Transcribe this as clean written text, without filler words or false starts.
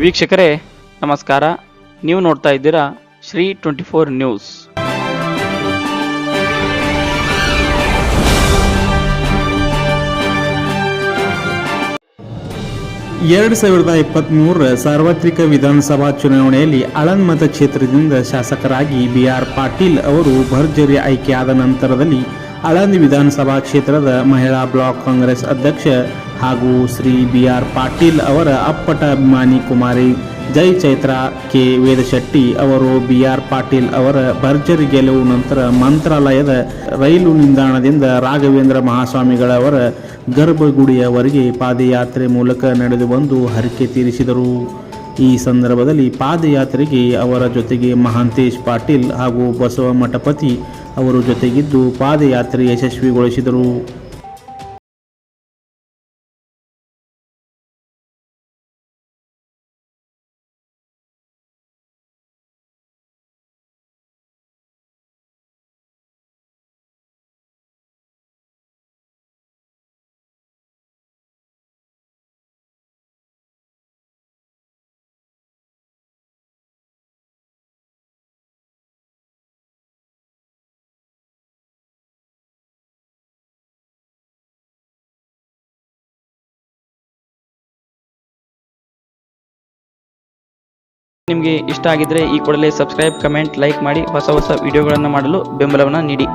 ವೀಕ್ಷಕರೇ ನಮಸ್ಕಾರ. ನೀವು ನೋಡ್ತಾ ಇದ್ದೀರಾ ಶ್ರೀ 24 ನ್ಯೂಸ್. ಎರಡು 2023 ಸಾರ್ವತ್ರಿಕ ವಿಧಾನಸಭಾ ಚುನಾವಣೆಯಲ್ಲಿ ಆಳಂದ್ ಮತಕ್ಷೇತ್ರದಿಂದ ಶಾಸಕರಾಗಿ BR ಪಾಟೀಲ್ ಅವರು ಭರ್ಜರಿ ಆಯ್ಕೆಯಾದ ನಂತರದಲ್ಲಿ ಆಳಂದ್ ವಿಧಾನಸಭಾ ಕ್ಷೇತ್ರದ ಮಹಿಳಾ ಬ್ಲಾಕ್ ಕಾಂಗ್ರೆಸ್ ಅಧ್ಯಕ್ಷ ಹಾಗೂ ಶ್ರೀ BR ಪಾಟೀಲ್ ಅವರ ಅಪ್ಪಟ ಅಭಿಮಾನಿ ಕುಮಾರಿ ಜೈ ಚೈತ್ರ ಕೆ ವೇದಶೆಟ್ಟಿ ಅವರು BR ಪಾಟೀಲ್ ಅವರ ಭರ್ಜರಿ ಗೆಲುವು ನಂತರ ಮಂತ್ರಾಲಯದ ರೈಲು ನಿಲ್ದಾಣದಿಂದ ರಾಘವೇಂದ್ರ ಮಹಾಸ್ವಾಮಿಗಳವರ ಗರ್ಭಗುಡಿಯವರೆಗೆ ಪಾದಯಾತ್ರೆ ಮೂಲಕ ನಡೆದು ಬಂದು ಹರಕೆ ತೀರಿಸಿದರು. ಈ ಸಂದರ್ಭದಲ್ಲಿ ಪಾದಯಾತ್ರೆಗೆ ಅವರ ಜೊತೆಗೆ ಮಹಾಂತೇಶ್ ಪಾಟೀಲ್ ಹಾಗೂ ಬಸವ ಮಠಪತಿ ಅವರು ಜೊತೆಗಿದ್ದು ಪಾದಯಾತ್ರೆ ಯಶಸ್ವಿಗೊಳಿಸಿದರು. ನಿಮಗೆ ಇಷ್ಟ ಆಗಿದ್ರೆ ಈ ಕೂಡಲೇ ಸಬ್ಸ್ಕ್ರೈಬ್, ಕಮೆಂಟ್, ಲೈಕ್ ಮಾಡಿ ಹೊಸ ವಿಡಿಯೋಗಳನ್ನು ಮಾಡಲು ಬೆಂಬಲವನ್ನು ನೀಡಿ.